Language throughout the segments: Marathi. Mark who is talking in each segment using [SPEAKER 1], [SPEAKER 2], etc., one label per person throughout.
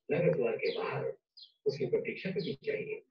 [SPEAKER 1] नगर द्वार के बाहर उसकी प्रतीक्षा करनी चाहिए।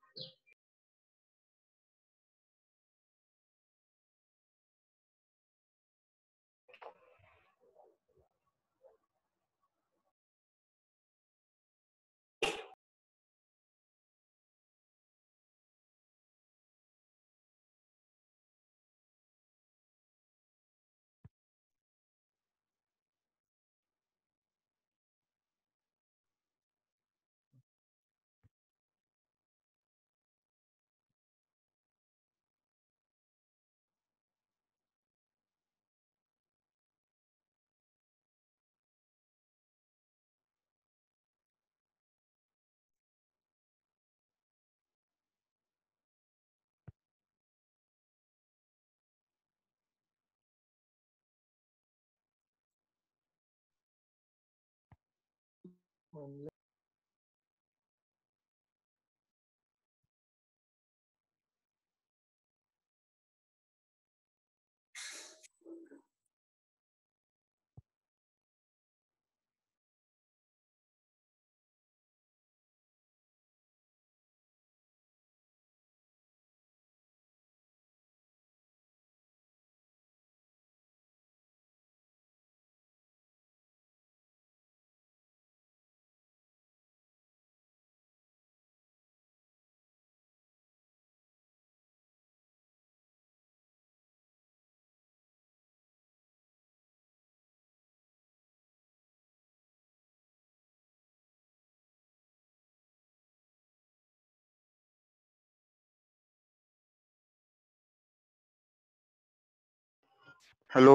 [SPEAKER 2] हॅलो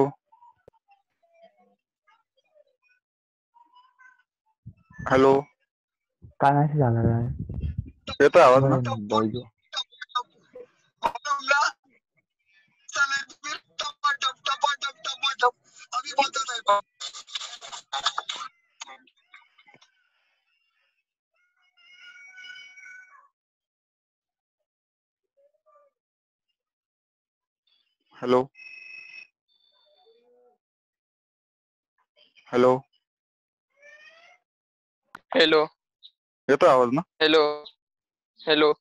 [SPEAKER 2] हॅलो
[SPEAKER 3] काय मॅसेज आला काय?
[SPEAKER 2] येतोय आवाज ना?
[SPEAKER 3] बघू.
[SPEAKER 2] हॅलो हॅलो
[SPEAKER 4] हॅलो
[SPEAKER 2] येतोय आवाज ना?
[SPEAKER 4] हॅलो हॅलो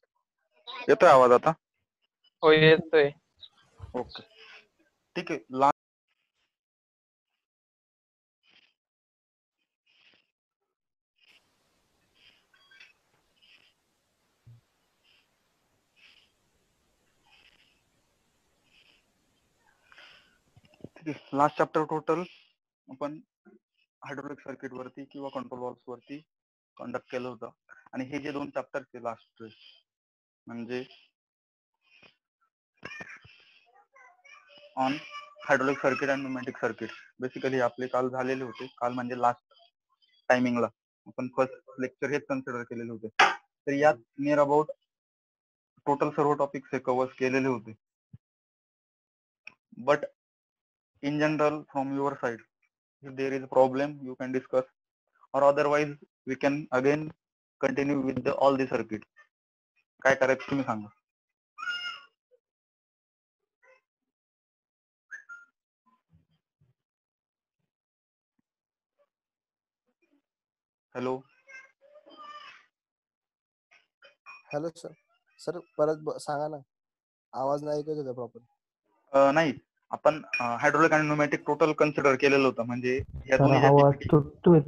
[SPEAKER 2] येतोय आवाज आता?
[SPEAKER 4] हो येतोय.
[SPEAKER 2] ओके ठीक आहे. लास्ट चॅप्टर टोटल आपण हायड्रोलिक सर्किट वरती किंवा कंट्रोल वॉल्व्स वरती कंडक्ट केलं होतं. आणि हे जे 2 चॅप्टर लास्ट म्हणजे on hydraulic circuit and pneumatic circuit basically आपले काल झालेले होते. काल म्हणजे लास्ट टायमिंगला आपण फर्स्ट लेक्चर हेच कन्सिडर केलेले होते. तर यात नियर अबाउट टोटल सर्व टॉपिक्स हे कव्हर केलेले होते. But in general from your side, if there is a problem you can discuss, or otherwise we can again continue with all the circuit. काय करायचं तुम्ही सांगा. Hello
[SPEAKER 5] hello sir. सर परत सांगा ना, आवाज नाही ऐकत होता प्रॉपर.
[SPEAKER 2] नाही, आपण हायड्रोलिक आणि न्यूमॅटिक टोटल कन्सिडर केलेलं होतं. म्हणजे या
[SPEAKER 3] सर
[SPEAKER 2] दोन्ही ज्या
[SPEAKER 3] आवाज
[SPEAKER 2] PPT
[SPEAKER 3] तुटतोय.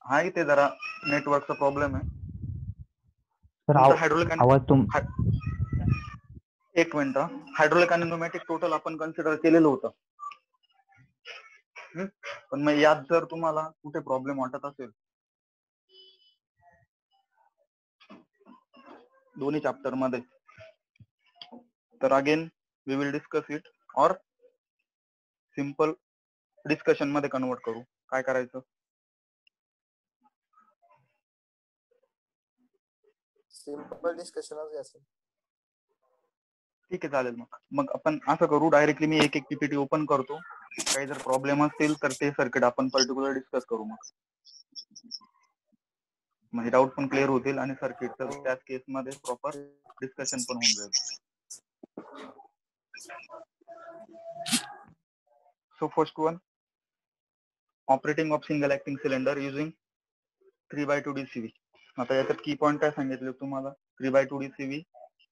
[SPEAKER 2] हा इथे जरा नेटवर्कचा प्रॉब्लेम आहे.
[SPEAKER 3] सर
[SPEAKER 2] तुमचं हायड्रोलिक
[SPEAKER 3] आवाज
[SPEAKER 2] एक मिनिट, हायड्रोलिक आणि न्यूमॅटिक टोटल आपण कन्सिडर केलेलं होतं. पण मग यात जर तुम्हाला कुठे प्रॉब्लेम वाटत असेल दोन्ही चॅप्टर मध्ये, तर again we will discuss it, और सिंपल डिस्कशन मध्ये कन्वर्ट करू. काय करायचं?
[SPEAKER 5] सिंपल डिस्कशनच घ्या सर.
[SPEAKER 2] ठीक आहे, चालेल. मग आपण असं करू, डायरेक्टली मी एक PPT ओपन करतो. काही जर प्रॉब्लेम असतील तर ते सर्किट आपण पर्टिक्युलर डिस्कस करू. मग म्हणजे डाऊट पण क्लिअर होतील आणि सर्किटचं त्याच केस मध्ये प्रॉपर डिस्कशन पण होऊन जाईल. So first one, operating of single acting cylinder using 3x2 DCV. आता याच्यात की पॉईंट काय सांगितले तुम्हाला, 3/2 DCV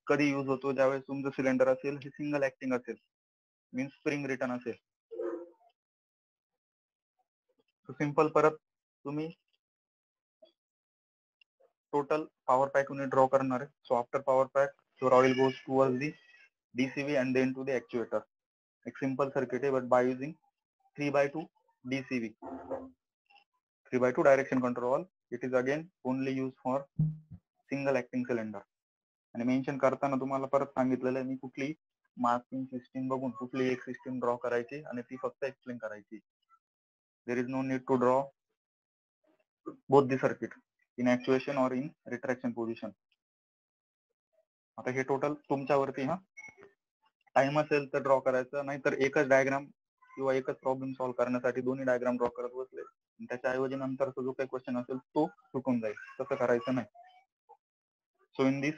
[SPEAKER 2] कधी यूज होतो, ज्यावेळेस तुमचं सिलेंडर असेल हे सिंगल ऍक्टिंग असेल, मीन्स स्प्रिंग रिटर्न असेल. सिंपल परत तुम्ही total power pack unit draw करणार आहे. So after power pack your oil goes towards the DCV and then to the actuator. एक सिंपल सर्किट आहे, but by using 3/2 DCV, 3/2 direction control, it is again only used for single acting cylinder. आणि मेन्शन करताना तुम्हाला परत सांगितलेलं आहे मी, कुठली मार्किंग सिस्टीम बघून कुठली एक सिस्टीम ड्रॉ करायची आणि ती फक्त एक्सप्लेन करायची. There is no need to draw both the circuit in actuation और इन रिट्रॅक्शन पोझिशन. आता हे टोटल तुमच्यावरती, हा टाइम असेल तर ड्रॉ करायचं, नाहीतर एकच डायग्राम किंवा एकच प्रॉब्लेम सॉल्व्ह करण्यासाठी दोन्ही डायग्राम ड्रॉ करत बसले, त्याच्याऐवजी नंतरचा जो काही क्वेश्चन असेल तो सुटून जाईल. तसं करायचं नाही. So in this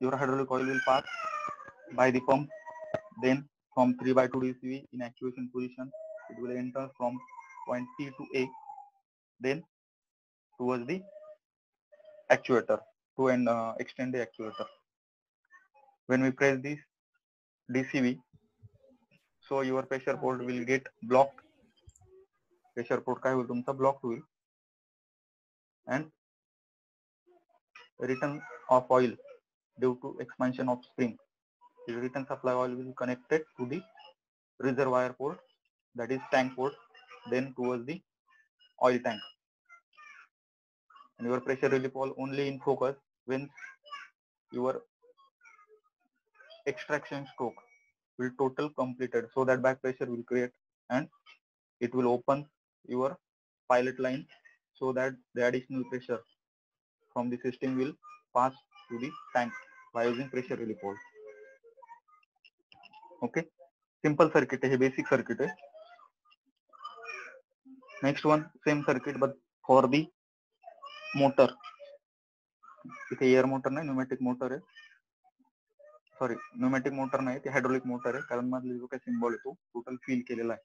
[SPEAKER 2] your hydraulic oil will pass by the pump, then from 3/2 DCV in actuation position it will enter from point P to A, then towards the actuator to extend the actuator. When we press this DCV, so your pressure port will get blocked. Pressure port काय होईल तुमचा blocked होईल, and return of oil due to expansion of spring, the return supply oil will be connected to the reservoir port, that is tank port, then towards the oil tank. And your pressure relief valve only in focus when your extraction stroke will total completed, so that back pressure will create and it will open your pilot line, so that the additional pressure from the system will pass to the tank by using pressure relief valve. Okay, simple circuit है, basic circuit है. Next one, same circuit but for the motor. इथे एअर मोटर नाही, न्यूमॅटिक मोटर आहे. सॉरी, न्यूमॅटिक मोटर नाही, ते हायड्रोलिक मोटर आहे, कारण मधले जो काही सिम्बॉल आहे तो टोटल फिल केलेला आहे.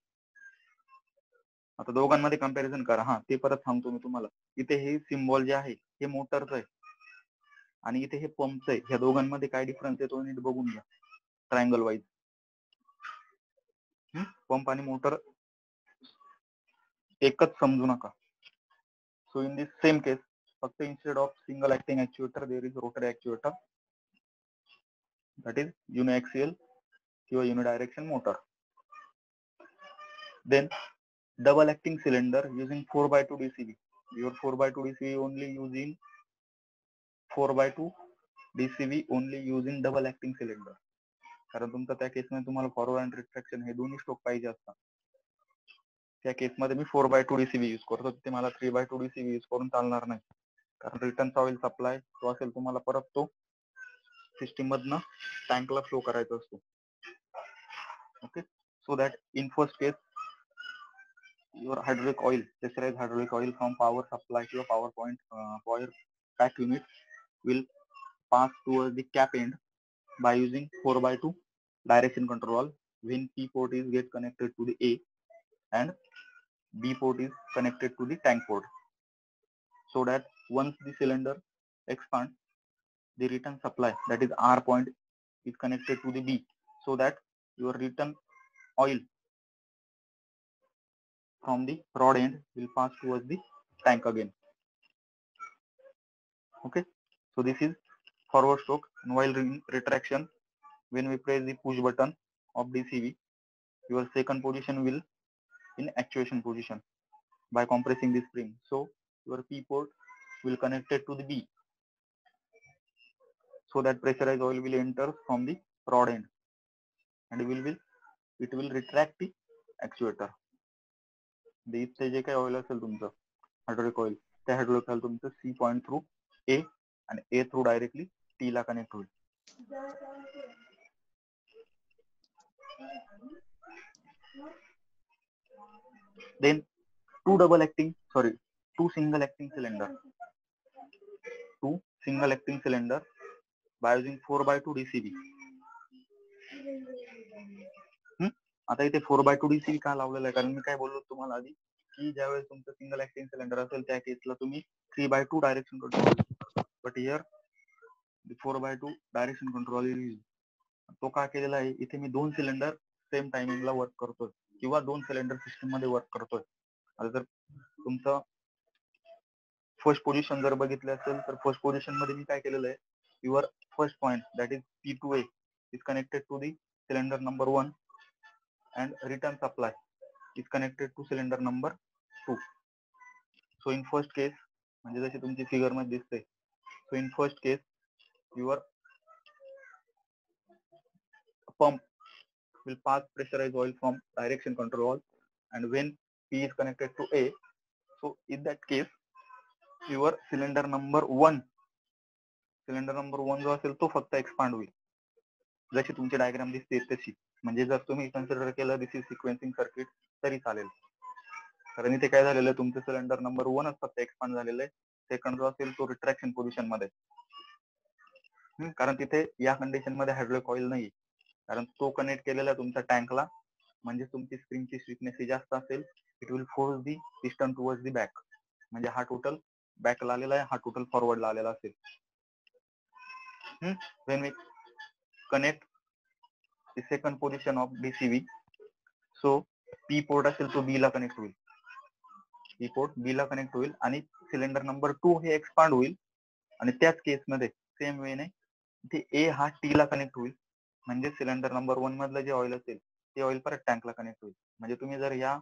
[SPEAKER 2] आता दोघांमध्ये कंपॅरिझन करा. हा, ते परत सांगतो मी तुम्हाला. इथे हे सिम्बॉल जे आहे हे मोटरचं आहे आणि इथे हे पंपचं आहे. ह्या दोघांमध्ये काय डिफरन्स आहे तो नीट बघून घ्या ट्रायंगल वाईज. पंप आणि मोटर एकच समजू नका. सो इन दिस सेम केस, फक्त instead of single acting actuator there is rotary actuator, that is uniaxial किंवा unidirection motor. Then double acting cylinder using 4/2 DCV. Your 4/2 DCV only using 4/2 DCV only using double acting cylinder. कारण तुमचा त्या केसमध्ये तुम्हाला फॉरवर्ड अँड रिट्रॅक्शन हे दोन्ही स्ट्रोक पाहिजे असतात. त्या केसमध्ये मी 4/2 DCV यूज करतो, ते मला 3/2 DCV यूज करून चालणार नाही, कारण रिटर्नचा ऑइल सप्लाय जो असेल तुम्हाला परत तो सिस्टीम मधनं टँकला फ्लो करायचा असतो. Okay, so that in first case your hydraulic oil, pressurized hydraulic oil from power supply to a power point power pack unit will pass towards the cap end by using 4/2 direction control when P port is get connected to the A and B port is connected to the tank port, so that once the cylinder expands, the return supply, that is R point, is connected to the B, so that your return oil from the rod end will pass towards the tank again. Okay, so this is forward stroke. And while in retraction, when we press the push button of DCV, your second position will in actuation position by compressing the spring. So your P port will connected to the B, so that pressurized oil will enter from the rod end and it will retract the actuator. इथे जे काही ऑइल असेल तुमचं हायड्रोलिक ऑइल, त्या हायड्रोलिक ऑइल तुमचं C पॉइंट थ्रू A आणि A थ्रू डायरेक्टली T ला कनेक्ट होईल. Then two single acting cylinder by using 4/2 DCV. आता इथे 4/2 DCV का लावलेला आहे, कारण मी काय बोललो तुम्हाला आधी, की ज्यावेळेस तुमचं सिंगल ऍक्टिंग सिलेंडर असेल त्या केसला तुम्ही 3/2 direction control, but here 4/2 direction control is. तो का केलेला आहे, इथे मी 2 सिलेंडर सेम टायमिंगला वर्क करतोय किंवा 2 सिलेंडर सिस्टम मध्ये वर्क करतोय. आता जर तुमचं फर्स्ट पोझिशन जर बघितलं असेल तर फर्स्ट पोझिशन मध्ये मी काय केलेलं आहे, your first point that is P2A is connected to the cylinder number 1 and return supply is connected to cylinder number 2. So in first case, म्हणजे जशी तुमची फिगर मध्ये दिसते, so in first case your pump will pass pressurized oil from direction control valve, and when P is connected to A, so in that case your cylinder number 1 जो असेल तो फक्त एक्सपांड होईल, जशी तुमची डायग्राम दिसते तशी. म्हणजे जर तुम्ही कन्सिडर केलं दिस इज सिक्वेन्सिंग सर्किट तरी चालेल, कारण इथे काय झालेलं आहे, तुमचं सिलेंडर नंबर 1च फक्त एक्सपांड झालेलं आहे, सेकंड जो असेल तो रिट्रॅक्शन पोझिशन मध्ये. कारण तिथे या कंडिशन मध्ये हायड्रोलिक ऑइल नाही, कारण तो कनेक्ट केलेला आहे तुमच्या टँकला. म्हणजे तुमची स्प्रिंगची स्वीटनेस जास्त असेल, it will force the piston towards the back. म्हणजे हा टोटल बॅकला आलेला आहे, हा टोटल फॉरवर्डला आलेला असेल. when we connect the second position of DCV, so P port असेल तो B ला कनेक्ट होईल, P पोर्ट B ला कनेक्ट होईल आणि सिलेंडर नंबर 2 हे एक्सपांड होईल. आणि त्याच केस मध्ये सेम वेने ते A हा T ला कनेक्ट होईल. म्हणजे सिलेंडर नंबर 1 मधलं जे ऑइल असेल ते ऑइल परत टँकला कनेक्ट होईल. म्हणजे तुम्ही जर या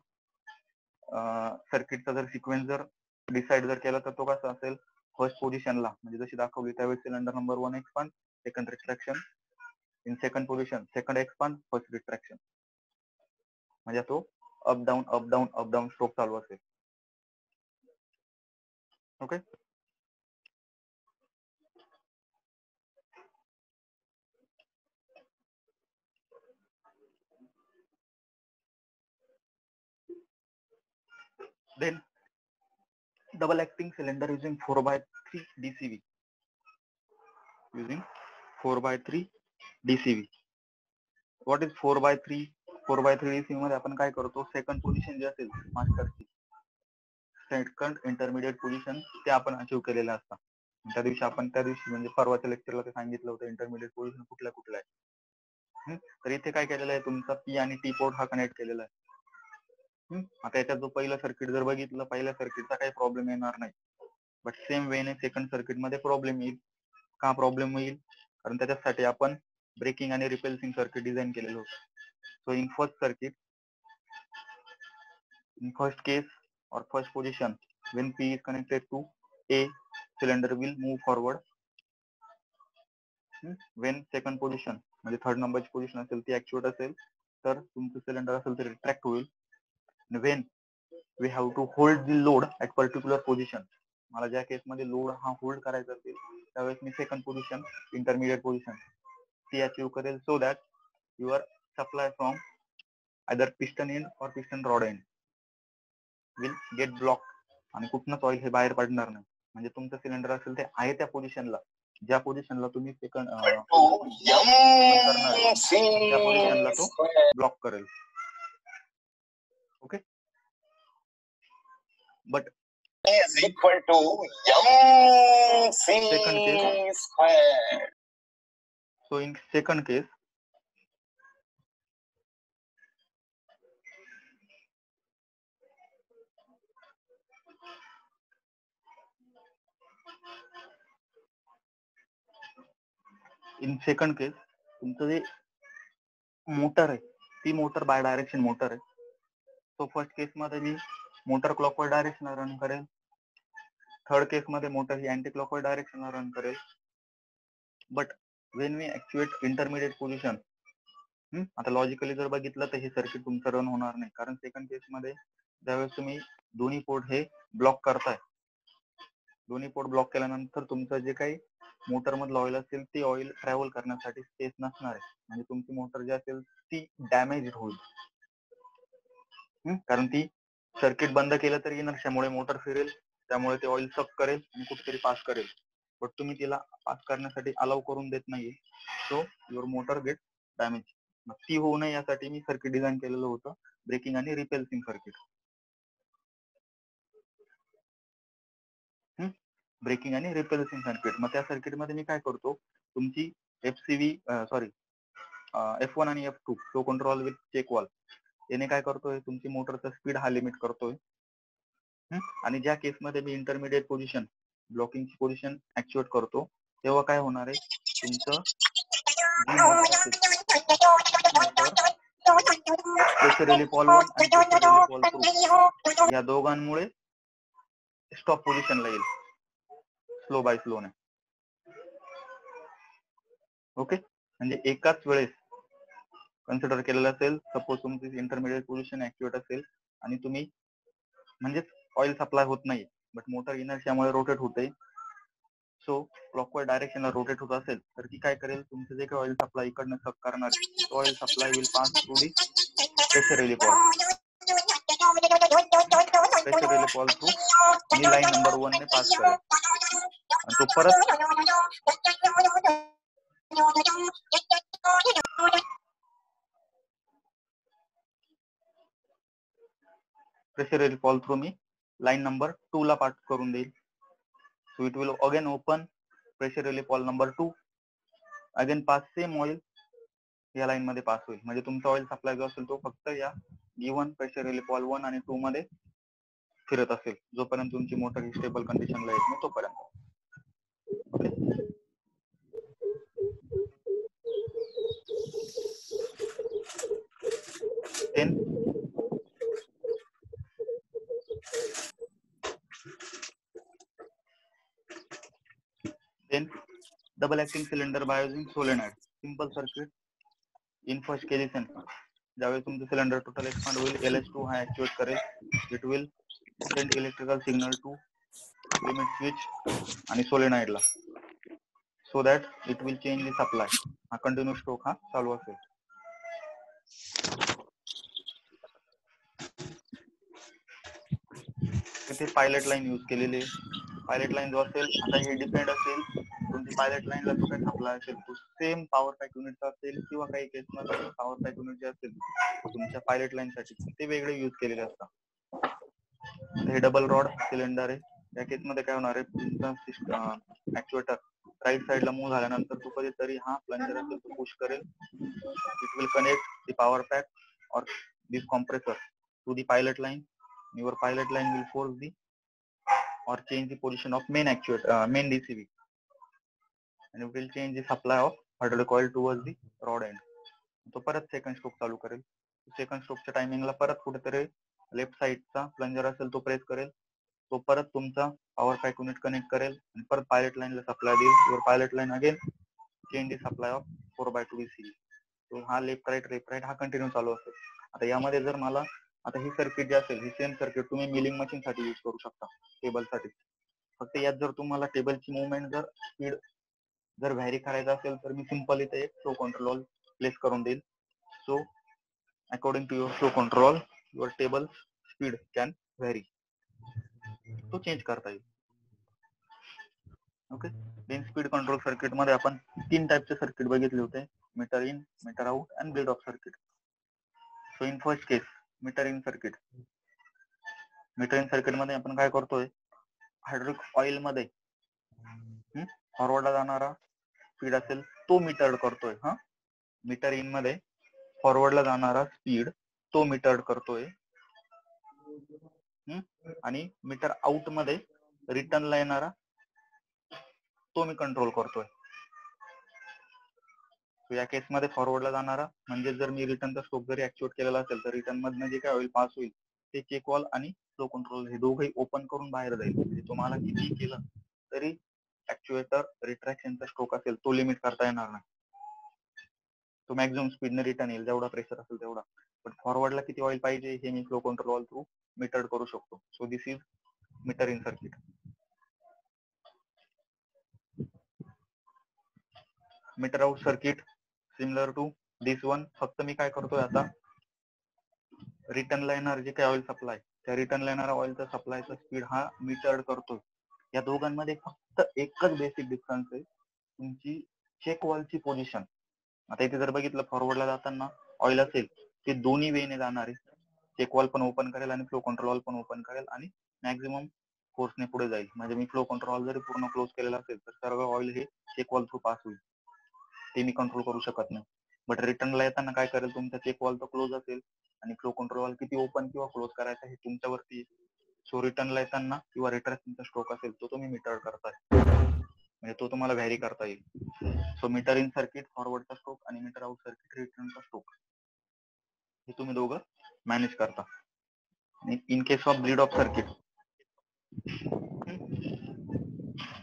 [SPEAKER 2] सर्किटचा जर सिक्वेन्स जर डिसाइड जर केला तर तो कसा असेल, फर्स्ट पोझिशनला म्हणजे जशी दाखवली त्यावेळेस cylinder number 1 expand, second retraction, in second position second expand, first retraction. म्हणजे तो up down up down up down stroke चालू असेल. Okay. Then double acting cylinder using 4/3 DCV. Using 4/3 DCV. What is 4/3? 4/3 DCV मध्ये आपण काय करतो, सेकंड पोझिशन जे असेल मास्टरची, सेकंड इंटरमिडिएट पोझिशन ते आपण अचीव्ह केलेलं असतं. त्या दिवशी म्हणजे परवाच्या लेक्चरला ते सांगितलं होतं इंटरमिडिएट पोझिशन कुठल्या कुठल्या आहे. तर इथे काय केलेलं आहे, तुमचा P आणि T पोर्ट हा कनेक्ट केलेला आहे. आता याच्यात जो पहिलं सर्किट जर बघितलं, पहिल्या सर्किटचा काही प्रॉब्लेम येणार नाही, बट सेम वेने सेकंड सर्किट मध्ये प्रॉब्लेम येईल. का प्रॉब्लेम येईल, कारण त्याच्यासाठी आपण ब्रेकिंग आणि रिपेल्सिंग सर्किट डिझाईन केलेलं होतं. So in first circuit, in first case or first position, when P is connected to A, cylinder will move forward. When second position म्हणजे थर्ड नंबरची पोझिशन असेल ती ऍक्च्युएट असेल तर तुमचं सिलेंडर असेल ते रिट्रॅक्ट होईल. when we have to hold the load at particular position, मला ज्या केस मध्ये लोड हा होल्ड करायचा असेल त्यावेळेस मी सेकंड पोझिशन इंटरमिडिएट पोझिशन ती अचीव्ह करेल, so that your supply from either piston end और piston rod end will get block आणि कुठनंच ऑइल हे बाहेर पडणार नाही. म्हणजे तुमचं सिलेंडर असेल ते आहे त्या पोझिशनला, ज्या पोझिशनला तुम्ही सेकंड करणार त्या पोझिशनला तो ब्लॉक करेल. Okay. But
[SPEAKER 6] is equal to
[SPEAKER 2] second case,
[SPEAKER 6] square.
[SPEAKER 2] so in second case, तुमचं जे मोटर आहे ती मोटर बाय डायरेक्शन मोटर आहे. सो फर्स्ट केस मध्ये मी मोटर क्लॉकवाईज डायरेक्शन रन करेल, थर्ड केस मध्ये मोटर ही अँटी क्लॉकवाईज डायरेक्शन रन करेल. बट वेन मी ऍक्च्युएट इंटरमिडिएट पोझिशन, आता लॉजिकली जर बघितलं तर हे सर्किट तुमचं रन होणार नाही, कारण सेकंड केस मध्ये ज्यावेळेस तुम्ही दोन्ही पोर्ट हे ब्लॉक करताय, दोन्ही पोर्ट ब्लॉक केल्यानंतर तुमचं जे काही मोटर मधलं ऑइल असेल ते ऑइल ट्रॅव्हल करण्यासाठी स्पेस नसणार आहे. म्हणजे तुमची मोटर जी असेल ती डॅमेज होईल, कारण ती सर्किट बंद केलं तरी इनर्शियामुळे मोटर फिरेल, त्यामुळे ते ऑइल सक करेल आणि कुठेतरी पास करेल. बट तुम्ही तिला पास करण्यासाठी अलाउ करून देत नाहीये, so your motor get damage. मग ती होऊ नये यासाठी मी सर्किट डिझाईन केलेलं होतं ब्रेकिंग आणि रिपेल्सिंग सर्किट. ब्रेकिंग आणि रिपल्सिंग सर्किट. मग त्या सर्किट मध्ये मी काय करतो, तुमची FCV F1 आणि F2 flow control with check valve याने काय करतोय, तुमची मोटरचा स्पीड हा लिमिट करतोय. आणि ज्या केसमध्ये मी इंटरमिडिएट पोझिशन ब्लॉकिंगची पोझिशन ऍक्च्युएट करतो, तेव्हा काय होणार आहे, तुमचं प्रेशर रिलीफ वॉल्व 1 आणि प्रेशर रिलीफ वॉल्व 2 या दोघांमुळे स्टॉप पोझिशनला येईल स्लो बाय स्लोने. ओके, म्हणजे एकाच वेळेस कन्सिडर केलेलं असेल. सपोज तुमची इंटरमिडिएट पोझिशन ऍक्टिव्हेट असेल आणि तुम्ही म्हणजे ऑइल सप्लाय होत नाही, बट मोटर इनर्शियामुळे रोटेट होते. सो क्लॉकवाईज डायरेक्शनला रोटेट होत असेल तर ती काय करेल, तुमचं जे काही ऑइल सप्लाय इकडनं सब करणार, oil supply will pass through the pressure relief valve. Pressure relief valve through me line number 1 ने पास करेल आणि तो परत प्रेशर रिलीफ वॉल्व थ्रू मी लाईन नंबर 2 ला पास करून देईल. So it will again open pressure relief valve number 2, again pass same oil या लाईन मध्ये पास होईल. म्हणजे तुमचा ऑइल सप्लाय जो असेल तो फक्त या गिवन प्रेशर रिलीफ वॉल्व 1 आणि 2 मध्ये फिरत असेल, जोपर्यंत तुमची मोटर ही स्टेबल कंडिशनला येत नाही तोपर्यंत. Then double acting cylinder by using solenoid. Simple circuit. In first condition, ज्यावेळेस तुमचं सिलेंडर टोटल एक्सपांड होईल, LS2 हा ऍक्टिव्हेट करेल. It will send electrical signal to limit switch आणि सोलेनॉइडला, so that it will change the supply. हा कंटिन्यू स्ट्रोक हा चालू असेल. इथे पायलट लाईन यूज केलेली आहे. पायलट लाईन जो असेल, आता हे डिपेंड असेल तुमची पायलट लाईनला जो काही सप्लाय असेल तो सेम पॉवर पॅक युनिटचा असेल, किंवा काही केसमध्ये पॉवर पॅक युनिट जे असेल तुमच्या पायलट लाईन साठी ते वेगळे यूज केलेले असतात. हे डबल रॉड सिलेंडर आहे. या केसमध्ये काय होणार आहे, तुमचा ऍक्च्युएटर राईट साईडला मूव्ह झाल्यानंतर तो कधीतरी हा प्लंजर असेल तो पुश करेल. It will connect the power pack और this compressor to the pilot line. Your pilot line will force the or change the position of main DCV, and it will change the supply of hydraulic coil towards the rod end. तो परत सेकंड स्ट्रोक चालू करेल. सेकंड स्ट्रोकच्या टायमिंगला परत कुठेतरी लेफ्ट साइडचा प्लंजर असेल तो प्रेस करेल. तो परत तुमचा पॉवर पॅक युनिट कनेक्ट करेल आणि परत पायलट लाईनला सप्लाय देईल. Your pilot line again change the supply of 4x2 DCV. तो हा लेफ्ट राईट हा कंटिन्यू चालू असेल. आता यामध्ये जर मला आता ही सर्किट जी असेल, ही सेम सर्किट तुम्ही मिलिंग मशीन साठी यूज करू शकता, टेबल साठी. फक्त यात जर तुम्हाला टेबलची मुवमेंट जर स्पीड जर व्हॅरी करायचं असेल तर मी सिंपल इथे एक फ्लो कंट्रोल प्लेस करून देईल. So according to your flow control your table speed can vary, तो चेंज करता येईल. Okay, then speed control circuit मध्ये आपण 3 टाइपचे सर्किट बघितले होते, meter in, meter out and bleed off circuit. So in first case meter in circuit. Meter in circuit मध्ये आपण काय करतोय, हायड्रोलिक ऑइल मध्ये फॉरवर्डला जाणारा स्पीड असेल तो मीटर्ड करतोय. हा मीटर इन मध्ये फॉरवर्डला जाणारा स्पीड तो मीटर्ड करतोय, आणि मीटर आउट मध्ये रिटर्नला येणारा तो मी कंट्रोल करतोय. या केस मध्ये फॉरवर्डला जाणारा म्हणजे जर मी रिटर्नचा स्ट्रोक जरी ऍक्च्युएट केलेला असेल तर रिटर्न मधनं जे काय ऑइल पास होईल ते चेक वॉल आणि फ्लो कंट्रोल हे दोघंही ओपन करून बाहेर जाईल. म्हणजे तुम्हाला किती केलं तरी ऍक्च्युएटर रिट्रॅक्शनचा स्ट्रोक असेल तो लिमिट करता येणार नाही. तो मॅक्झिमम स्पीडने रिटर्न येईल जेवढा प्रेशर असेल तेवढा. पण फॉरवर्डला किती ऑइल पाहिजे हे मी फ्लो कंट्रोल थ्रू मीटर्ड करू शकतो. So this is meter in circuit. Meter out circuit similar to this one. फक्त मी काय करतोय आता, रिटर्नला येणार जे काही ऑइल सप्लाय त्या रिटर्नला येणारा ऑइलचा सप्लायचा स्पीड हा मीटर्ड करतोय. या दोघांमध्ये फक्त एकच बेसिक डिफरन्स आहे, तुमची चेक वॉलची पोझिशन. आता इथे जर बघितलं फॉरवर्डला जाताना ऑइल असेल ते दोन्ही वेने जाणार आहे. चेक वॉल पण ओपन करेल आणि फ्लो कंट्रोल पण ओपन करेल आणि मॅक्झिमम फोर्सने पुढे जाईल. म्हणजे मी फ्लो कंट्रोल जरी पूर्ण क्लोज केलेला असेल तर सर्व ऑइल हे चेक वॉल थ्रू पास होईल. ते मी कंट्रोल करू शकत नाही. बट रिटर्नला येताना काय करेल, तुमचा चेक वॉल तर क्लोज असेल आणि फ्लो कंट्रोल वॉल किती ओपन किंवा क्लोज करायचा हे तुमच्यावरती. सो रिटर्नला येताना किंवा रिट्रेसमेंटचा स्ट्रोक असेल तो तुम्ही मीटर करताय, म्हणजे तो तुम्हाला व्हॅरी करता येईल. सो मीटर इन सर्किट फॉरवर्डचा स्ट्रोक आणि मीटर आउट सर्किट रिटर्नचा स्ट्रोक हे तुम्ही दोघं मॅनेज करता. In case of bleed off circuit,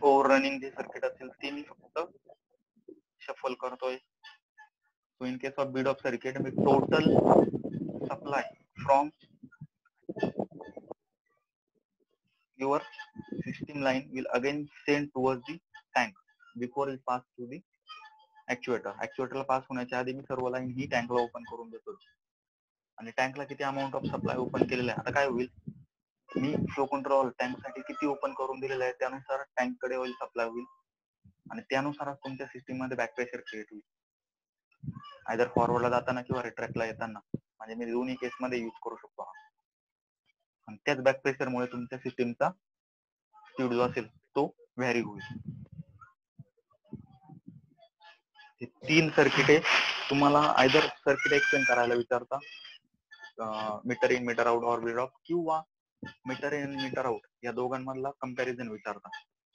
[SPEAKER 2] over running जे सर्किट असेल ते मी फक्त शफल करतोय. So in case of bleed off circuit मी total supply from your system line will again send towards the tank before it pass to the actuator. actuator ला पास होण्याच्या आधी मी सर्व लाईन ही टँकला ओपन करून देतो. आणि टँकला किती अमाऊंट ऑफ सप्लाय ओपन केलेला आहे, आता काय होईल, मी फ्लो कंट्रोल टँक साठी किती ओपन करून दिलेलं आहे त्यानुसार टँक कडे ऑइल सप्लाय होईल आणि त्यानुसारच तुमच्या सिस्टीम मध्ये बॅक प्रेशर क्रिएट होईल, आयदर फॉरवर्डला जाताना किंवा रिट्रॅक्टला येताना. म्हणजे मी दोन्ही केस मध्ये यूज करू शकतो. आणि त्याच बॅक प्रेशरमुळे तुमच्या सिस्टीमचा स्पीड जो असेल तो व्हॅरी होईल. हे 3 सर्किट आहे. तुम्हाला आयदर सर्किट एक्सप्लेन करायला विचारता, meter in meter out or bleed off, किंवा मीटर इन मीटर आउट या दोघांमधला कंपॅरिझन विचारता.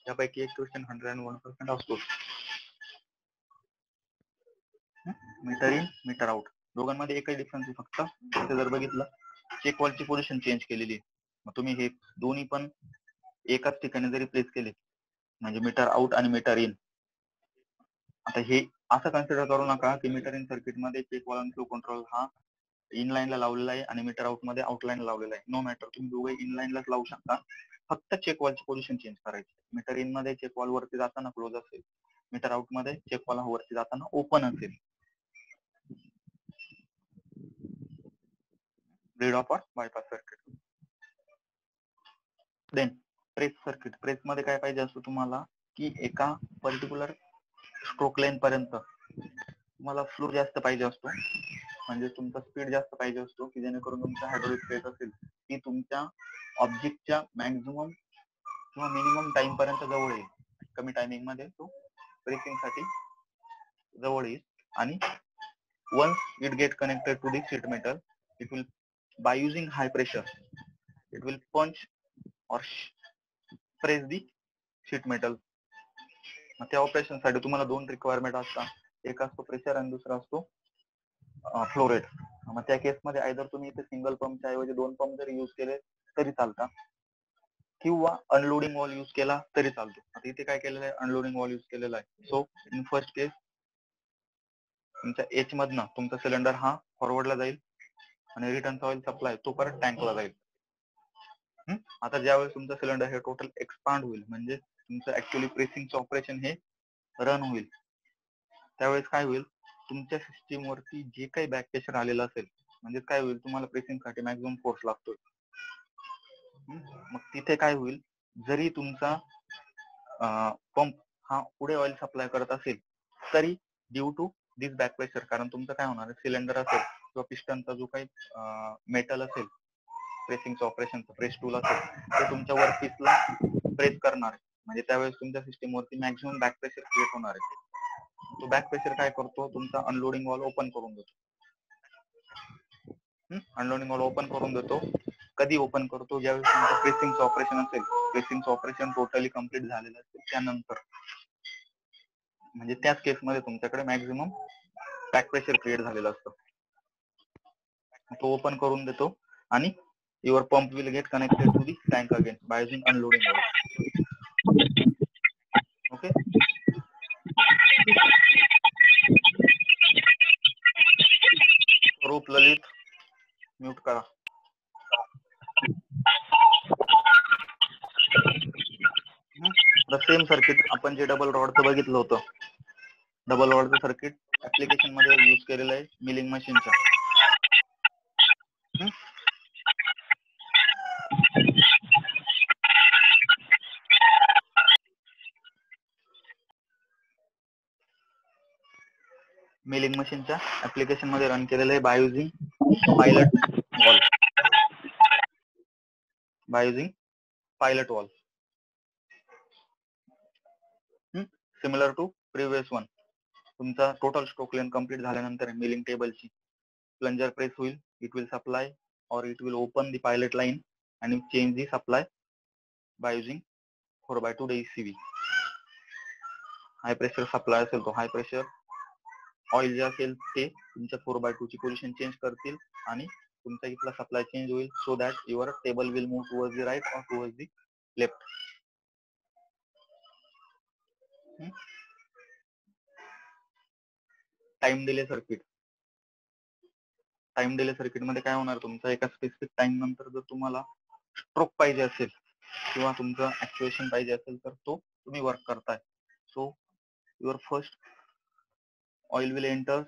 [SPEAKER 2] त्यापैकी एक क्वेश्चन 101% असतो. मीटर इन मीटर आउट दोघांमध्ये एकच डिफरन्स आहे, फक्त इथे जर बघितलं चेक वॉलची पोझिशन चेंज केलेली. मग तुम्ही हे दोन्ही पण एकाच ठिकाणी जरी प्लेस केले, म्हणजे मीटर आउट आणि मीटर इन. आता हे असं कन्सिडर करू नका की मीटर इन सर्किट मध्ये चेक वॉल आणि फ्लो कंट्रोल हा इन लाईनला लावलेला आहे आणि मीटर आउट मध्ये आउट लाईन लावलेला आहे. नो मॅटर, तुम्ही दोघे इन लाईनलाच लावू शकता, फक्त चेक वॉलची पोझिशन चेंज करायची. मीटर इन मध्ये चेक वॉल वरती जाताना क्लोज असेल, मीटर आउट मध्ये चेक वॉल वरती जाताना ओपन असेल. Bleed off bypass circuit. Then press circuit. Press मध्ये काय पाहिजे असतं तुम्हाला, की एका पर्टिक्युलर स्ट्रोक लाईन पर्यंत तुम्हाला फ्लो जास्त पाहिजे असतो, म्हणजे तुमचा स्पीड जास्त पाहिजे असतो, की जेणेकरून तुमचा हायड्रोलिक प्रेस असेल ती तुमच्या ऑब्जेक्टच्या मॅक्झिमम किंवा मिनिमम टाइम पर्यंत जवळ येईल. कमी टायमिंग मध्ये तो प्रेसिंग साठी जवळ येईल. आणि once it get connected to the sheet metal, it will, by using high pressure, it will punch or press the sheet metal. त्या ऑपरेशन साठी तुम्हाला 2 रिक्वायरमेंट असतात, एक असतो प्रेशर आणि दुसरा असतो फ्लो रेट. मग त्या केस मध्ये आयदर तुम्ही इथे सिंगल पंपच्या ऐवजी 2 पंप जरी यूज केले तरी चालतात, किंवा अनलोडिंग वॉल यूज केला तरी चालतो. आता इथे काय केलेलं आहे, अनलोडिंग वॉल यूज केलेला आहे. सो इन फर्स्ट केस तुमच्या एच मधनं तुमचा सिलेंडर हा फॉरवर्डला जाईल आणि रिटर्नचा ऑइल सप्लाय तो परत टँकला जाईल. आता ज्यावेळेस तुमचं सिलेंडर हे टोटल एक्सपांड होईल, म्हणजे तुमचं ऍक्च्युअली प्रेसिंगचं ऑपरेशन हे रन होईल, त्यावेळेस काय होईल, तुमच्या सिस्टीम वरती जे काही बॅक प्रेशर आलेलं असेल, म्हणजे काय होईल, तुम्हाला प्रेसिंग साठी मॅक्झिमम फोर्स लागतोय. मग तिथे काय होईल, जरी तुमचा पंप हा पुढे ऑइल सप्लाय करत असेल तरी due to this back pressure, कारण तुमचं काय होणार, सिलेंडर असेल किंवा पिस्टनचा जो काही मेटल असेल, प्रेसिंगचं ऑपरेशनचं प्रेस टूल असेल, ते तुमच्या वर्कपीसला प्रेस करणार आहे. म्हणजे त्यावेळेस तुमच्या सिस्टीम वरती मॅक्झिमम बॅक प्रेशर क्रिएट होणार आहे. तो बॅक प्रेशर काय करतो, तुमचा अनलोडिंग वॉल ओपन करून देतो. अनलोडिंग वॉल ओपन करून देतो. कधी ओपन करतो, ज्यावेळेस तुमचं प्रेसिंगचं ऑपरेशन असेल, प्रेसिंगचं ऑपरेशन टोटली कम्प्लीट झालेलं असेल त्यानंतर, म्हणजे त्याच केसमध्ये तुमच्याकडे मॅक्झिमम बॅक प्रेशर क्रिएट झालेलं असतं. तो ओपन करून देतो आणि your pump will get connected to the tank again by using unloading valve. Okay, Roop Lalit mute करा. द सेम सर्किट आपण जे डबल रॉडचं बघितलं होतं, डबल रॉडचं सर्किट ऍप्लिकेशन मध्ये यूज केलेलं आहे मिलिंग मशीनच्या. मिलिंग मशीनच्या ऍप्लिकेशन मध्ये रन केलेलं आहे by using pilot valve. Similar to previous one. तुमचा टोटल स्ट्रोक लेंथ कम्प्लीट झाल्यानंतर मिलिंग टेबलची प्लंजर प्रेस होईल. It will supply or it will open the pilot line and change the supply by using 4x2 DCV. High pressure supply असेल तो हाय प्रेशर ऑइल जे असेल ते तुमच्या 4x2 ची पोझिशन चेंज करतील आणि तुमचा इथला सप्लाय चेंज होईल so that your table will move towards the right और towards the left. Time delay circuit. Time delay circuit मध्ये काय होणार, तुमचा एका स्पेसिफिक टाइम नंतर जर तुम्हाला स्ट्रोक पाहिजे असेल किंवा तुमचं ऍक्च्युएशन पाहिजे असेल तर तो तुम्ही वर्क करताय. So your first oil will enter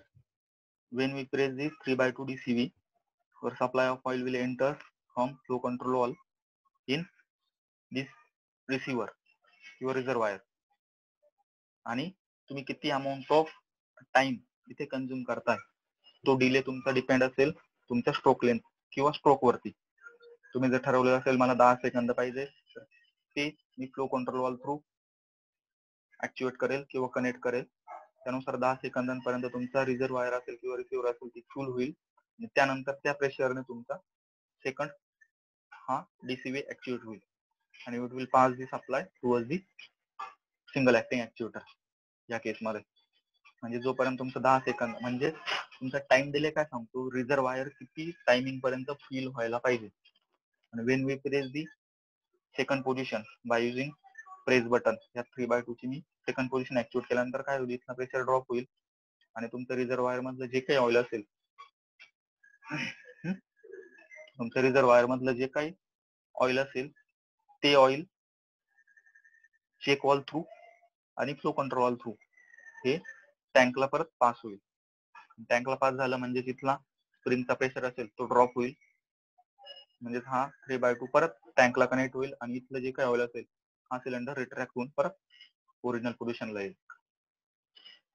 [SPEAKER 2] when we press this 3x2 DCV. Your supply of oil will enter from flow control valve in this receiver, your reservoir. आणि तुम्ही किती अमाऊंट ऑफ टाइम इथे कंझ्युम करताय तो डिले तुमचा डिपेंड असेल तुमच्या स्ट्रोक लेंथ किंवा स्ट्रोक वरती. तुम्ही जर ठरवलेलं असेल मला 10 सेकंद पाहिजे तर ते मी फ्लो कंट्रोल वाल्व थ्रू ऍक्च्युएट करेल किंवा कनेक्ट करेल. त्यानुसार 10 सेकंदांपर्यंत तुमचा रिझर्वायर असेल किंवा रिसिव्हर असेल ती फुल होईल आणि त्यानंतर त्या प्रेशरने तुमचा सेकंड हा डीसीव्ही ऍक्च्युएट होईल आणि it will pass the supply towards the single acting actuator. या केसमध्ये म्हणजे जोपर्यंत तुमचं 10 सेकंद म्हणजे तुमचा टाइम डिले काय सांगतो, रिझर्वायर किती टायमिंग पर्यंत फिल व्हायला पाहिजे. आणि when we press the second position by using press button, या 3x2 ची मी सेकंड पोझिशन ऍक्च्युएट केल्यानंतर काय होईल, इथला प्रेशर ड्रॉप होईल आणि तुमचं रिझर्वायर मधलं जे काही ऑइल असेल तुमच्या रिझर्वायर मधलं जे काही ऑइल असेल ते ऑइल चेक वॉल थ्रू आणि फ्लो कंट्रोल वॉल थ्रू हे टँकला परत पास होईल. टँकला पास झालं म्हणजे तिथला स्प्रिंगचा प्रेशर असेल तो ड्रॉप होईल, म्हणजे हा 3x2 परत टँकला कनेक्ट होईल आणि इथलं जे काही ऑइल असेल हा सिलेंडर रिट्रॅक्ट होऊन परत ओरिजिनल पोझिशनला येईल.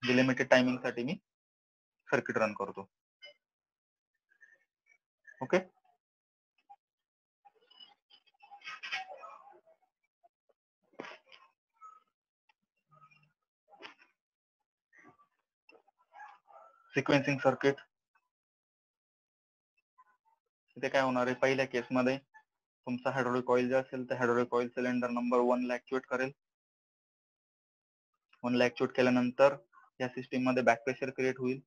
[SPEAKER 2] लिमिटेड टायमिंग साठी मी सर्किट रन करतो. ओके. Sequencing circuit. इथे काय होणार आहे, पहिल्या केसमध्ये तुमचा हायड्रोलिक ऑइल जे असेल तर हायड्रोलिक ऑइल सिलेंडर नंबर 1 ला ऍक्च्युएट करेल. 1 ला ऍक्च्युएट केल्यानंतर या सिस्टीम मध्ये बॅक प्रेशर क्रिएट होईल.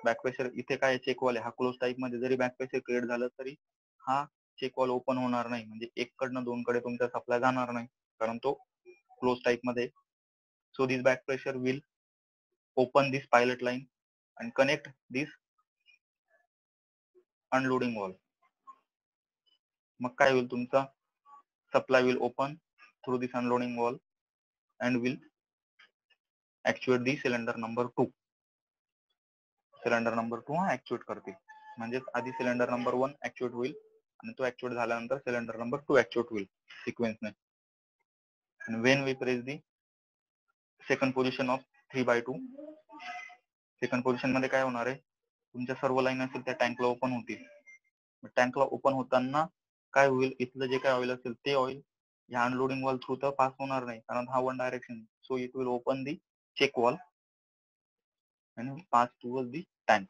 [SPEAKER 2] बॅक प्रेशर इथे काय चेक वॉल आहे, हा क्लोज टाईप मध्ये जरी बॅक प्रेशर क्रिएट झालं तरी हा चेक वॉल ओपन होणार नाही, म्हणजे एक कडनं 2 कडे तुमचा सप्लाय जाणार नाही कारण तो क्लोज टाईप मध्ये. So this back pressure will open this pilot line and connect this unloading valve. मग काय होईल, तुमचा supply will open through this unloading valve and will actuate the cylinder number 2. Cylinder number 2 हा ऍक्च्युएट करतील, म्हणजे आधी सिलेंडर नंबर 1 ऍक्च्युएट होईल आणि तो ऍक्च्युएट झाल्यानंतर सिलेंडर नंबर 2 ऍक्च्युएट होईल सिक्वेन्सने. आणि when we press the second position of 3x2, second position मध्ये काय होणार आहे, तुमच्या सर्व लाईन असेल त्या टँकला ओपन होतील. टँकला ओपन होताना काय होईल, इथलं जे काय ऑइल असेल ते ऑइल ह्या अनलोडिंग वॉल थ्रू तर पास होणार नाही कारण हा one direction. So it will open the check valve आणि पास टुवर्ड्स दी टँक.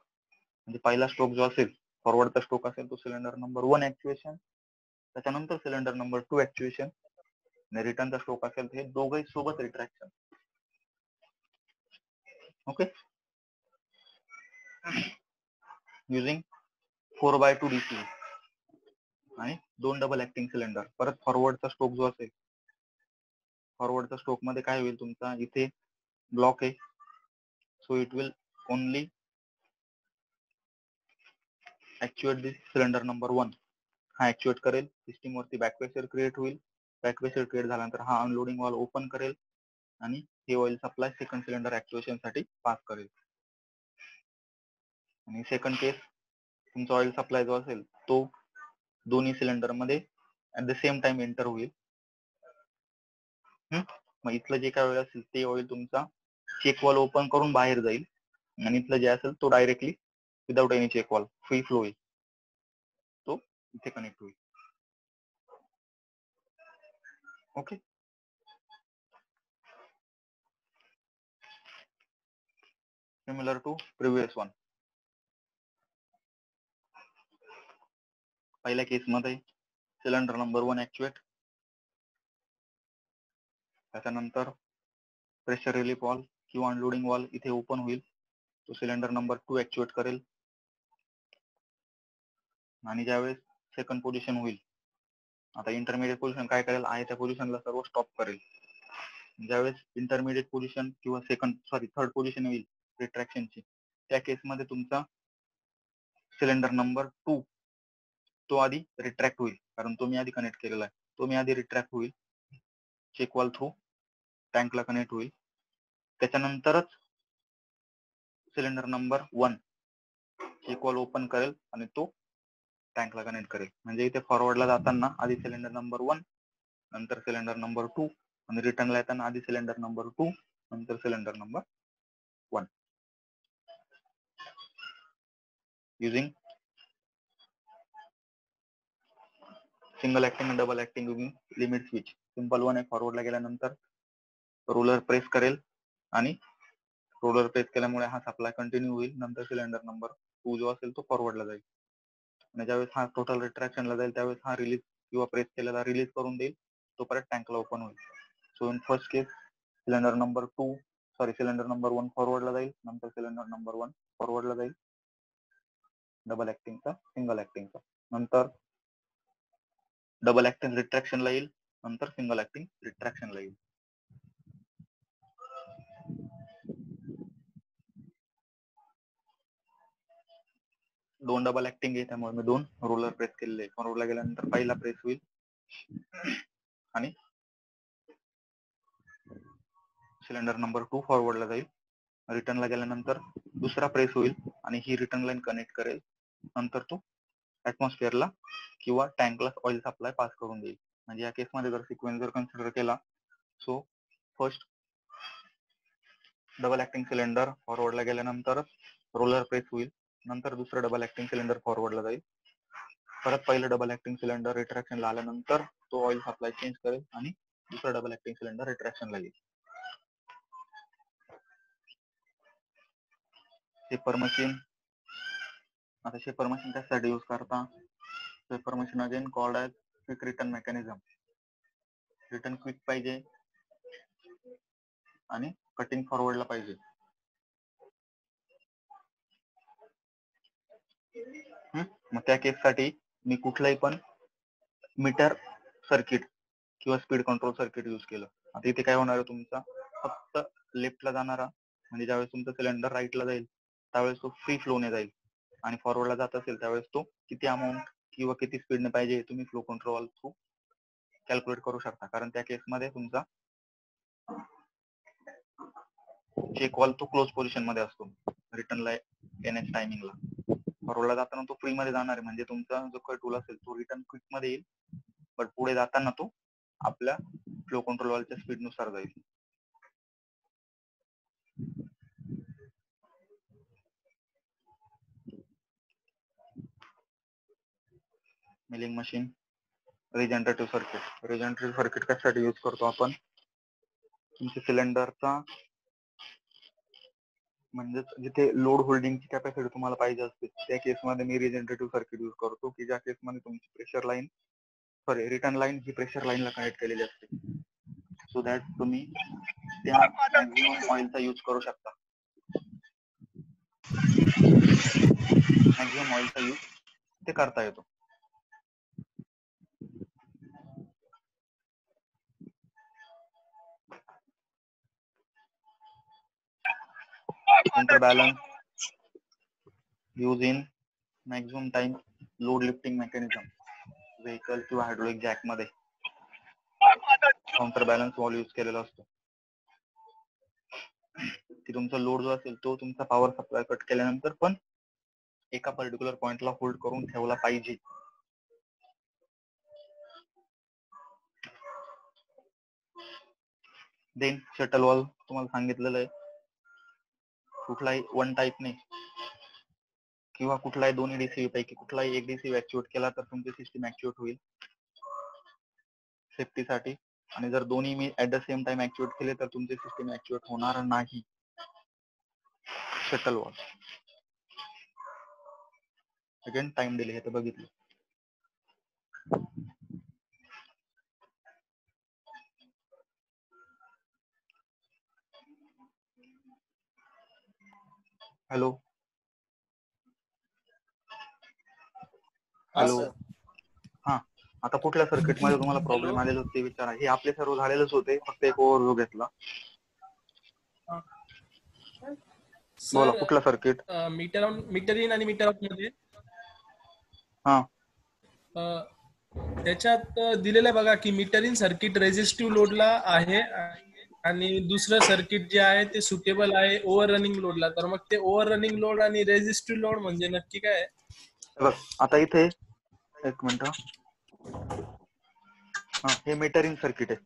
[SPEAKER 2] म्हणजे पहिला स्ट्रोक जो असेल फॉरवर्डचा स्ट्रोक असेल तो सिलेंडर नंबर 1 ऍक्च्युएशन, त्याच्यानंतर सिलेंडर नंबर 2 ऍक्च्युएशन आणि रिटर्नचा स्ट्रोक असेल तर हे दोघंही सोबत रिट्रॅक्शन. ओके. युजिंग 4x2 DCV आणि 2 डबल ऍक्टिंग सिलेंडर. परत फॉरवर्डचा स्ट्रोक जो असेल, फॉरवर्डचा स्ट्रोक मध्ये काय होईल, तुमचा इथे ब्लॉक आहे. So it will only actuate this cylinder number 1, हा ऍक्च्युएट करेल. सिस्टीम वरती बॅक प्रेशर क्रिएट होईल. बॅक प्रेशर क्रिएट झाल्यानंतर हा अनलोडिंग वॉल ओपन करेल आणि हे oil supply second cylinder actuation साठी पास करेल. आणि सेकंड केस तुमचा ऑइल सप्लाय जो असेल तो दोन्ही सिलेंडर मध्ये at the same time enter होईल. मग इथलं जे काय ऑइल असेल ते ऑइल तुमचा चेक वॉल ओपन करून बाहेर जाईल आणि इथलं जे असेल तो directly without any check valve free flow होईल, तो इथे कनेक्ट होईल. Okay. Similar to previous one. पहिल्या केसमध्ये सिलेंडर नंबर 1 ऍक्च्युएट, त्याच्यानंतर प्रेशर रिलीफ वॉल किंवा अनलोडिंग वॉल इथे ओपन होईल, तो सिलेंडर नंबर 2 ऍक्च्युएट करेल. आणि ज्यावेळेस सेकंड पोझिशन होईल, आता इंटरमिडिएट पोझिशन काय करेल, आहे त्या पोझिशनला सर्व स्टॉप करेल. ज्यावेळेस इंटरमिडिएट पोझिशन किंवा थर्ड पोझिशन होईल रिट्रॅक्शनची, त्या केसमध्ये तुमचा सिलेंडर नंबर 2 तो आधी रिट्रॅक्ट होईल, कारण तो मी आधी कनेक्ट केलेला आहे. तो मी आधी रिट्रॅक्ट होईल, चेक वॉल थ्रू टँकला कनेक्ट होईल. त्याच्यानंतरच cylinder number 1 check valve open करेल आणि तो टँकला कनेक्ट करेल. म्हणजे इथे फॉरवर्डला जाताना आधी सिलेंडर नंबर 1, नंतर सिलेंडर नंबर 2, आणि रिटर्नला येताना आधी सिलेंडर नंबर 2, नंतर cylinder number 1. Using single acting आणि double acting using limit switch. Simple one आहे, फॉरवर्डला गेल्यानंतर रोलर प्रेस करेल आणि रोलर प्रेस केल्यामुळे हा सप्लाय कंटिन्यू होईल. नंतर सिलेंडर नंबर 2 जो असेल तो फॉरवर्डला जाईल, आणि ज्यावेळेस हा टोटल रिट्रॅक्शनला जाईल त्यावेळेस हा रिलीज किंवा प्रेस केलेला रिलीज करून देईल, तो परत टँकला ओपन होईल. So in first case cylinder number 1 फॉरवर्डला जाईल, नंतर सिलेंडर नंबर 1 फॉरवर्डला जाईल, डबल ऍक्टिंगचा सिंगल ऍक्टिंगचा, नंतर डबल ऍक्टिंग रिट्रॅक्शनला येईल, नंतर सिंगल ऍक्टिंग रिट्रॅक्शनला येईल. दोन डबल ऍक्टिंग आहे, त्यामुळे मी 2 रोलर प्रेस केलेले. फॉरवर्डला गेल्यानंतर पहिला प्रेस होईल आणि सिलेंडर नंबर 2 फॉरवर्डला जाईल. रिटर्नला गेल्यानंतर दुसरा प्रेस होईल आणि ही रिटर्न लाईन कनेक्ट करेल. नंतर तो ऍटमॉस्फिअरला किंवा टँकला ऑइल सप्लाय पास करून देईल. म्हणजे या केसमध्ये जर सिक्वेन्स जर कन्सिडर केला, so first double acting cylinder फॉरवर्डला गेल्यानंतर रोलर प्रेस होईल, नंतर दुसरं डबल ऍक्टिंग सिलेंडर फॉरवर्डला जाईल, परत पहिलं डबल ऍक्टिंग सिलेंडर रिट्रॅक्शनला आल्यानंतर तो ऑइल सप्लाय चेंज करेल आणि दुसरं डबल ऍक्टिंग सिलेंडर रिट्रॅक्शनला येईल. Shaper machine. आता शेपर मशीन कशासाठी यूज करता? Shaper machine again called as quick return mechanism. Return quick पाहिजे आणि कटिंग फॉरवर्डला पाहिजे. मग त्या केससाठी मी कुठलाही पण मीटर सर्किट किंवा स्पीड कंट्रोल सर्किट यूज केलं. आता इथे काय होणार आहे, तुमचा फक्त लेफ्टला जाणारा, म्हणजे ज्यावेळेस तुमचं सिलेंडर राईटला जाईल त्यावेळेस तो फ्री फ्लोने जाईल, आणि फॉरवर्डला जात असेल त्यावेळेस तो किती अमाऊंट किंवा किती स्पीडने पाहिजे तुम्ही फ्लो कंट्रोल थ्रू कॅल्क्युलेट करू शकता. कारण त्या केसमध्ये तुमचा चेक वॉल तो क्लोज पोझिशन मध्ये असतो रिटर्नला येण्याच्या टायमिंगला. फॉरवर्डला जाताना तो फ्री मध्ये जाणार आहे, म्हणजे तुमचा जो काही टूल असेल तो रिटर्न क्विक मध्ये येईल, बट पुढे जाताना तो आपल्या फ्लो कंट्रोल वॉलच्या स्पीड नुसार जाईल. Milling machine. Regenerative circuit. Regenerative circuit कशासाठी यूज करतो आपण? तुमच्या सिलेंडरचा म्हणजे जिथे लोड होल्डिंगची कॅपॅसिटी तुम्हाला पाहिजे असते त्या केसमध्ये मी रिजनरेटिव्ह सर्किट यूज करतो, की ज्या केसमध्ये तुमची प्रेशर लाईन रिटर्न लाईन ही प्रेशर लाईनला कनेक्ट केलेली असते, सो दॅट तुम्ही त्या मॅक्झिमम ऑइलचा यूज करू शकता. मॅक्झिमम ऑइलचा यूज ते करता येतो. counterbalance use in maximum time load lifting mechanism vehicle किंवा हायड्रोलिक जॅक मध्ये काउंटर बॅलन्स वॉल यूज केलेला असतो, की तुमचा लोड जो असेल तो तुमचा पॉवर सप्लाय कट केल्यानंतर पण एका पर्टिक्युलर पॉइंटला होल्ड करून ठेवला पाहिजे. देन शटल वॉल तुम्हाला सांगितलेलं आहे, कुठलाही वन टाईप नाही किंवा कुठलाही दोन्ही डीसीव्ही पैकी कुठलाही एक डीसीव्ही ऍक्टिव्हेट केला तर तुमची सिस्टीम ऍक्टिव्हेट होईल सेफ्टीसाठी, आणि जर दोन्ही मी at the same time activate केले तर तुमची सिस्टीम ऍक्टिव्हेट होणार नाही. Shuttle valve. Again time delay हे तर बघितलं. हॅलो
[SPEAKER 5] हा
[SPEAKER 2] हॅलो.
[SPEAKER 5] सर.
[SPEAKER 2] हा, आता कुठल्या सर्किट मध्ये तुम्हाला प्रॉब्लेम आलेले होते ते विचारा. हे आपले सर्व झालेलेच होते, फक्त एक ओव्हरव्ह्यू घेतला. बोला
[SPEAKER 7] सर
[SPEAKER 2] कुठलं सर्किट.
[SPEAKER 7] मीटर इन आणि मीटर आउट मध्ये
[SPEAKER 2] हा
[SPEAKER 7] त्याच्यात दिलेलं आहे बघा की मीटर इन सर्किट रेझिस्टिव्ह लोडला आहे आणि दुसरं सर्किट जे आहे ते सुटेबल आहे ओव्हर रनिंग लोडला. तर मग ते ओव्हर रनिंग लोड आणि रेझिस्टिव्ह लोड म्हणजे नक्की काय आहे?
[SPEAKER 2] बघ आता इथे एक मिनिट. हा, हे मीटर इन सर्किट आहे.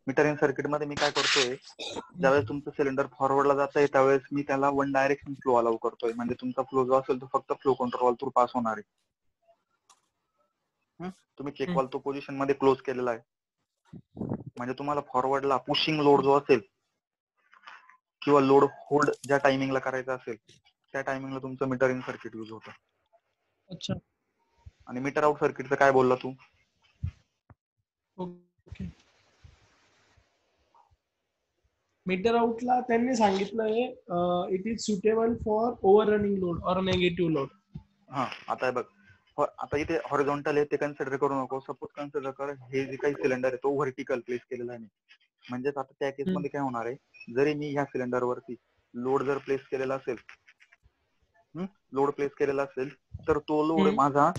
[SPEAKER 2] मीटर इन सर्किट मध्ये मी काय करतोय, ज्यावेळेस तुमचं सिलेंडर फॉरवर्डला जात आहे त्यावेळेस मी त्याला वन डायरेक्शन फ्लो अलाउ करतोय. म्हणजे तुमचा फ्लो जो असेल तो फक्त फ्लो कंट्रोल थ्रू पास होणार आहे. तुम्ही चेक वॉल तो पोझिशन मध्ये क्लोज केलेला आहे. म्हणजे तुम्हाला फॉरवर्डला पुशिंग लोड जो असेल किंवा लोड होल्ड ज्या टायमिंगला करायचा असेल त्या टायमिंगला तुमचं मीटर इन सर्किट यूज होतं.
[SPEAKER 7] अच्छा,
[SPEAKER 2] आणि मीटर आउट सर्किटचं काय बोलला तू?
[SPEAKER 7] ओके. मीटर आउटला त्यांनी सांगितलंय it is suitable for over running load or negative load.
[SPEAKER 2] हा, आता बघ आता इथे हॉरिझॉन्टल आहे ते कन्सिडर करू नको. सपोज कन्सिडर कर हे जे काही सिलेंडर आहे तो व्हर्टिकल प्लेस केलेला आहे. म्हणजेच आता त्या केस मध्ये काय होणार आहे, जरी मी ह्या सिलेंडर वरती लोड जर प्लेस केलेला असेल, तर तो लोड माझा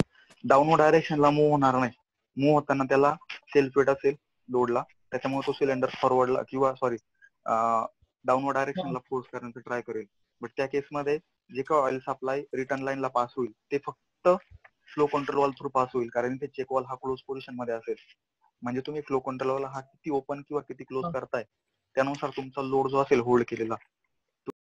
[SPEAKER 2] डाऊनवर्ड डायरेक्शनला मूव्ह होणार नाही. मूव्ह होताना त्याला सेल्फ वेट असेल लोडला, त्याच्यामुळे तो सिलेंडर फॉरवर्डला किंवा सॉरी डाऊनवर्ड डायरेक्शनला फोर्स करण्याचा ट्राय करेल. बट त्या केसमध्ये जे काही ऑइल सप्लाय रिटर्न लाईनला पास होईल ते फक्त flow control wall through pass होईल, कारण ते चेक वॉल हा क्लोज पोझिशन मध्ये असेल. म्हणजे तुम्ही फ्लो कंट्रोल वॉल हा किती ओपन किंवा किती क्लोज करताय त्यानुसार तुमचा लोड जो असेल होल्ड केलेला